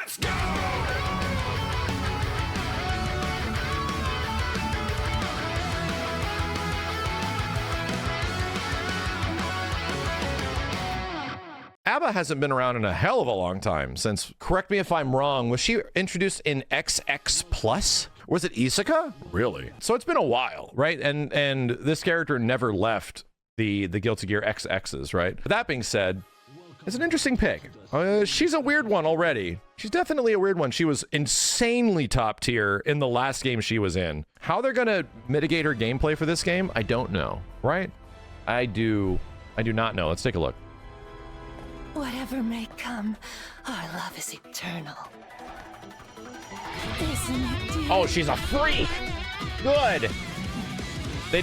Let's go! A.B.A hasn't been around in a hell of a long time since, correct me if I'm wrong, was she introduced in XX Plus? Was it Isaka? Really? So it's been a while, right? And this character never left the Guilty Gear XXs, right? That being said, it's an interesting pick. She's a weird one already. She's definitely a weird one. She was insanely top tier in the last game she was in. How they're gonna mitigate her gameplay for this game, I don't know, right? I do not know. Let's take a look. Whatever may come, our love is eternal. Isn't it, dear? Oh, she's a freak! Good! They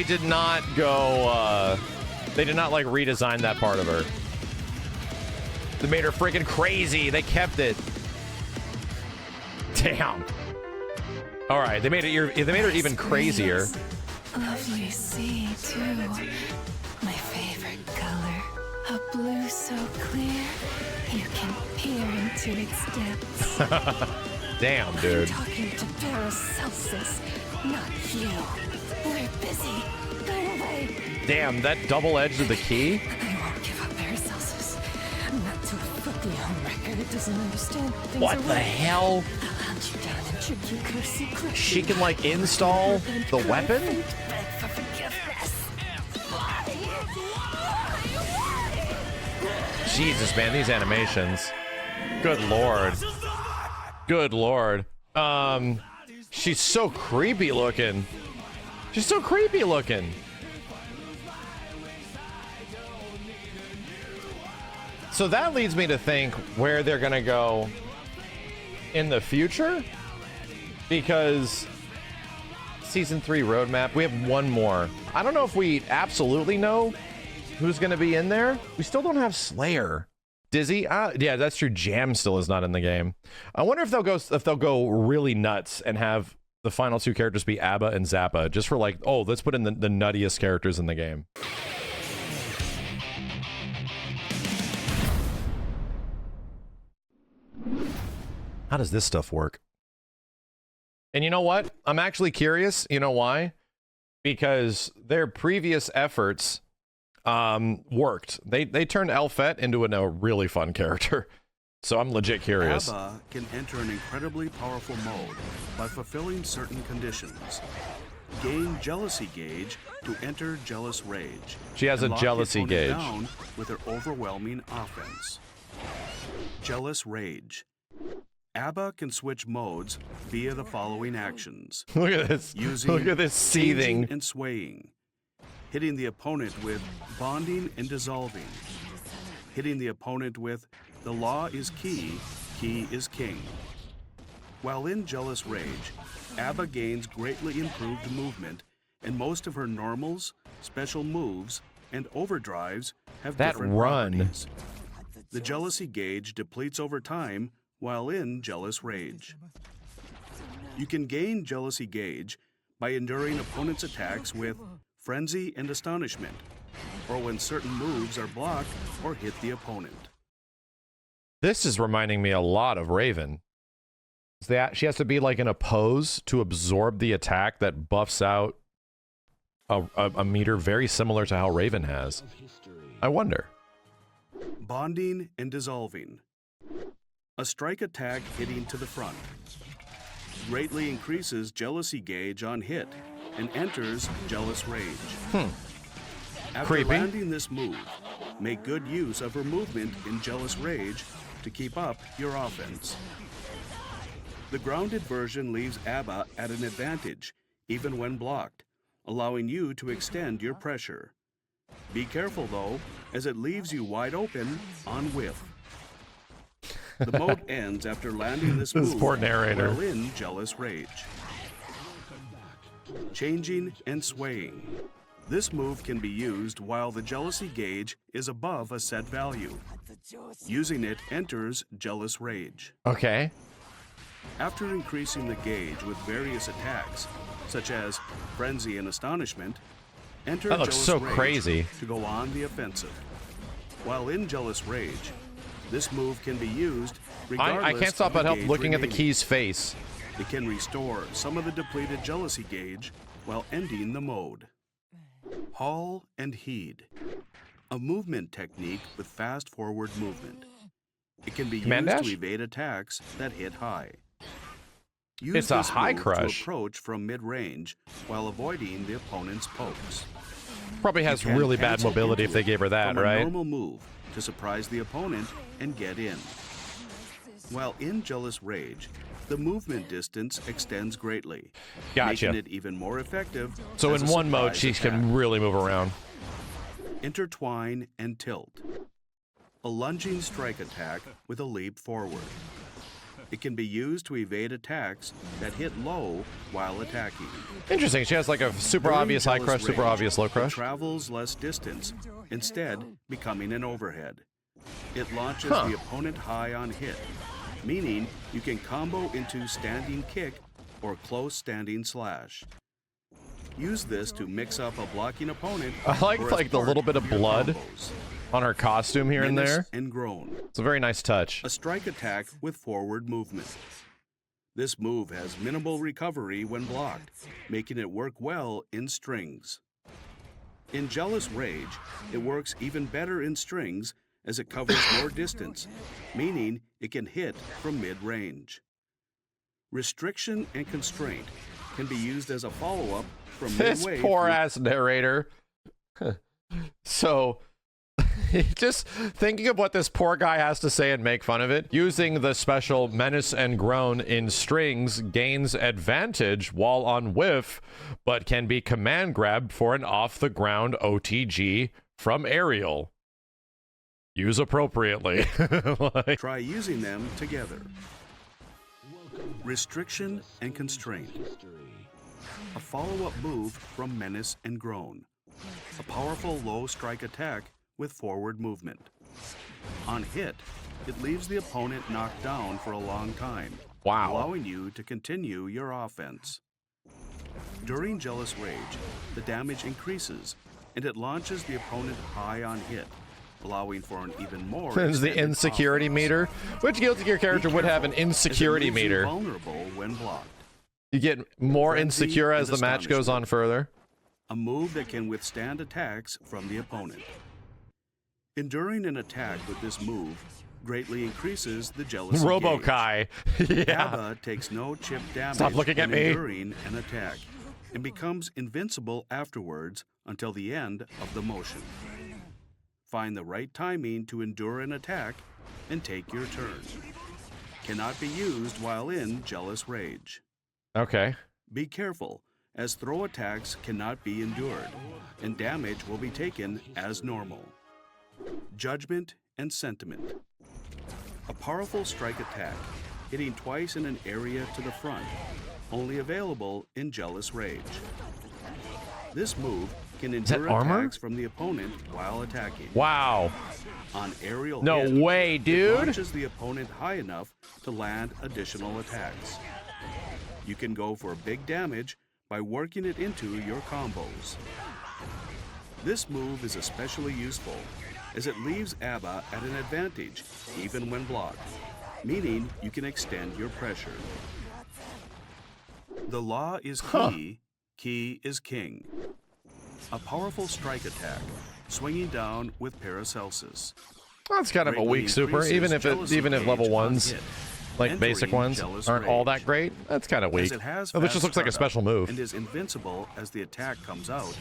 did not go, they did not, like, redesign that part of her. They made her freaking crazy. They kept it. Damn. Alright, they made her even crazier. Lovely sea, too. My favorite color. A blue so clear, you can peer into its depths. Damn, dude. I'm talking to Paracelsus, not you. We're busy. Go away. Damn, that double edge of the key? I won't give up Paracelsus. Not to a foot the home record. It doesn't understand things. What the hell? I'll hunt you down and trick you, cursey. She can, like, install the weapon? Beg for forgiveness. Jesus, man, these animations. Good lord. Good lord. She's so creepy looking. She's so creepy looking. So that leads me to think where they're gonna go in the future, because season 3 roadmap, we have one more. I don't know if we absolutely know who's gonna be in there. We still don't have Slayer. Dizzy? Yeah, that's true. Jam still is not in the game. I wonder if they'll go really nuts and have the final 2 characters be A.B.A and Zappa, just for, like, oh, let's put in the nuttiest characters in the game. How does this stuff work? And you know what? I'm actually curious. You know why? Because their previous efforts worked. They turned Elfette into a really fun character. So I'm legit curious. A.B.A can enter an incredibly powerful mode by fulfilling certain conditions. Gain Jealousy Gauge to enter Jealous Rage. She has a Jealousy Gauge. Down with her overwhelming offense. Jealous Rage. A.B.A can switch modes via the following actions. Look at this. Look at this seething and swaying. Hitting the opponent with bonding and dissolving. Hitting the opponent with the law is key, key is king. While in Jealous Rage, A.B.A gains greatly improved movement, and most of her normals, special moves, and overdrives have different properties. The Jealousy Gauge depletes over time while in Jealous Rage. You can gain Jealousy Gauge by enduring opponents' attacks with Frenzy and Astonishment, or when certain moves are blocked or hit the opponent. This is reminding me a lot of Raven. She has to be like in a pose to absorb the attack that buffs out a meter very similar to how Raven has. I wonder. Bonding and dissolving. A strike attack hitting to the front. Greatly increases Jealousy Gauge on hit and enters Jealous Rage. After Creepy. landing this move, make good use of her movement in Jealous Rage to keep up your offense. The grounded version leaves A.B.A at an advantage, even when blocked, allowing you to extend your pressure. Be careful though, as it leaves you wide open on whiff. The mode ends after landing this move poor narrator. while in Jealous Rage. Changing and swaying. This move can be used while the Jealousy Gauge is above a set value. Using it enters Jealous Rage. Okay. After increasing the gauge with various attacks, such as Frenzy and Astonishment, enter That looks Jealous so Rage crazy. to go on the offensive. While in Jealous Rage, This move can be used I regardless can't stop of the but help gauge looking at the remaining. key's face. It can restore some of the depleted jealousy gauge while ending the mode. Haul and heed. A movement technique with fast forward movement. It can be Command used dash? to evade attacks that hit high. Use It's a this high move crush. to approach from mid-range while avoiding the opponent's pokes. Probably has You can really bad cancel mobility if into they gave her that, from a right? normal move to surprise the opponent and get in. While in Jealous Rage, the movement distance extends greatly, Gotcha. making it even more effective. So as in a one mode, surprise she attack. can really move around. Intertwine and tilt. A lunging strike attack with a leap forward. It can be used to evade attacks that hit low while attacking. Interesting. She has like a super During obvious high Jealous crush, super Rage, obvious low it crush. travels less distance, instead becoming an overhead. It launches Huh. the opponent high on hit, meaning you can combo into standing kick or close standing slash. Use this to mix up a blocking opponent. I like or as the part little bit of your blood combos. on her costume here and Menace there. and groan. It's a very nice touch. A strike attack with forward movement. This move has minimal recovery when blocked, making it work well in strings. In Jealous Rage, it works even better in strings as it covers more distance, meaning it can hit from mid-range. Restriction and constraint can be used as a follow-up from This midway poor through ass narrator. So, just thinking of what this poor guy has to say and make fun of it. Using the special menace and groan in strings gains advantage while on whiff, but can be command grabbed for an off the ground OTG from aerial. Use appropriately. Like- Try using them together. Restriction and constraint. A follow-up move from Menace and Groan. A powerful low strike attack with forward movement. On hit, it leaves the opponent knocked down for a long time, Wow. allowing you to continue your offense. During Jealous Rage, the damage increases, and it launches the opponent high on hit, allowing for an even more There's the extended insecurity offense. meter. Which Guilty Gear character Be would have an careful, as it insecurity leaves you meter? vulnerable when blocked. You get more Frenzy insecure as and the match goes on further. A move that can withstand attacks from the opponent. Enduring an attack with this move greatly increases the jealousy gauge. Robo-Kai. Yeah. A.B.A takes no chip damage Stop looking at when me. enduring an attack and becomes invincible afterwards until the end of the motion. Find the right timing to endure an attack and take your turn. Cannot be used while in Jealous Rage. Okay. Be careful, as throw attacks cannot be endured, and damage will be taken as normal. Judgment and Sentiment. A powerful strike attack, hitting twice in an area to the front, only available in Jealous Rage. This move can that endure armor? attacks from the opponent while attacking. Wow. On aerial No hit, way, it dude. launches the opponent high enough to land additional attacks. You can go for big damage by working it into your combos. This move is especially useful as it leaves A.B.A at an advantage even when blocked, meaning you can extend your pressure. The law is key, key is king. A powerful strike attack, swinging down with Paracelsus. That's kind of a Greatly weak super, increases even if jealousy level gauge on ones, hit, like basic entering ones, Jealous aren't all that Rage. great. That's kind of weak. As it has Oh, this just fast looks like a startup special move. and is invincible as the attack comes out.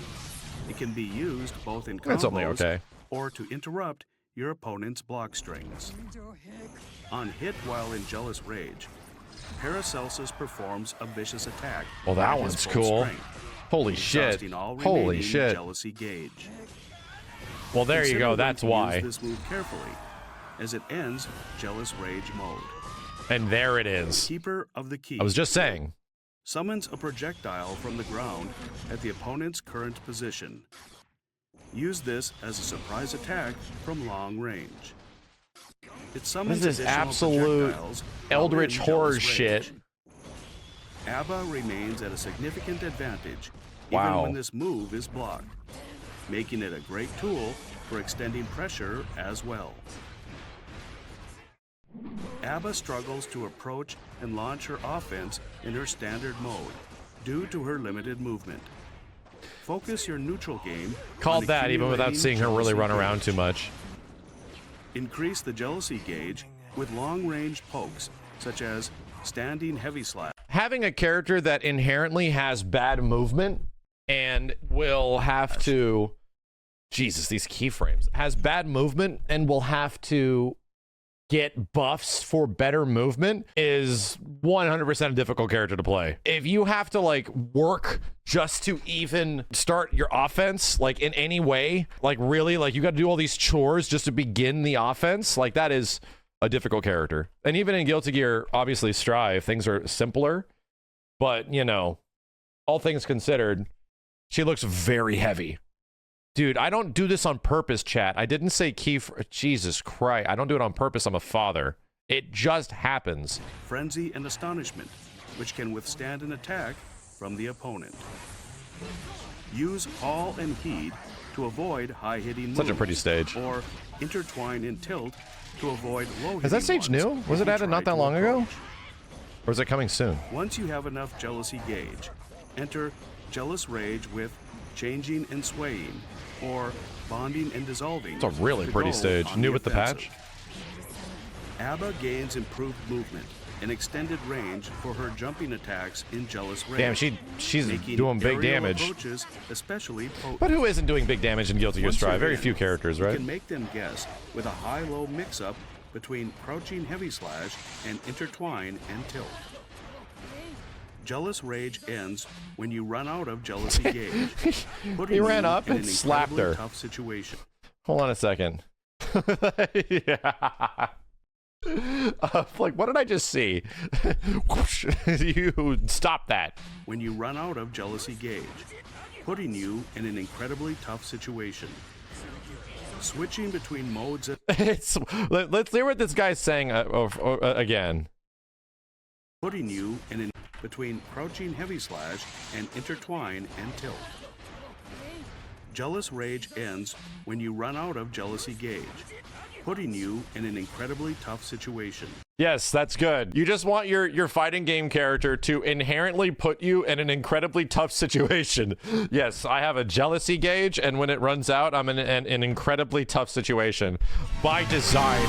It can be used both in That's only combos okay. or to interrupt your opponent's block strings. On hit while in Jealous Rage, Paracelsus performs a vicious attack. Well, that at his one's full cool. strength, Holy shit. exhausting all Holy remaining shit. jealousy gauge. Well, there you Consider go. when That's to why. Use this move carefully, as it ends Jealous Rage mode. And there it is. Keeper of the Key. I was just saying. Summons a projectile from the ground at the opponent's current position. Use this as a surprise attack from long range. It summons This is additional absolute projectiles while eldritch in horror Jealous shit. Rage. A.B.A remains at a significant advantage Wow. even when this move is blocked, making it a great tool for extending pressure as well. A.B.A struggles to approach and launch her offense in her standard mode due to her limited movement. Focus your neutral game. Called that even without seeing her really run around too much. Increase the jealousy gauge with long-range pokes, such as standing heavy slash. Having a character that inherently has bad movement and will have to... Jesus, these keyframes. Has bad movement and will have to get buffs for better movement is 100% a difficult character to play. If you have to like work just to even start your offense, like in any way, like really, like you got to do all these chores just to begin the offense, like that is a difficult character. And even in Guilty Gear, obviously Strive, things are simpler, but you know, all things considered, she looks very heavy. Dude, I don't do this on purpose, chat. I didn't say Jesus Christ. I don't do it on purpose. I'm a father. It just happens. Frenzy and Astonishment, which can withstand an attack from the opponent. Use Haul and Heed to avoid high-hitting moves. Such a pretty stage. Or Intertwine and Tilt to avoid low-hitting. Is that stage new? Was it added not that long ago? Or is it coming soon? Once you have enough jealousy gauge, enter Jealous Rage with Changing and Swaying, or Bonding and Dissolving. It's a really pretty stage. New with the patch? A.B.A gains improved movement and extended range for her jumping attacks in Jealous Rage. Damn, she's doing big damage. Approaches especially potent. But who isn't doing big damage in Guilty Gear Strive? Very few characters, right? You can make them guess with a high-low mix-up between Crouching Heavy Slash and Intertwine and Tilt. Jealous Rage ends when you run out of jealousy gauge. He ran up and slapped her. Tough situation. Hold on a second. Yeah. Like, what did I just see? You stop that. When you run out of jealousy gauge, putting you in an incredibly tough situation. Switching between modes. Let's hear what this guy's saying again. Putting you in between Crouching Heavy Slash and Intertwine and Tilt. Jealous Rage ends when you run out of jealousy gauge, putting you in an incredibly tough situation. Yes, that's good. You just want your fighting game character to inherently put you in an incredibly tough situation. Yes, I have a jealousy gauge, and when it runs out, I'm in an incredibly tough situation. By design.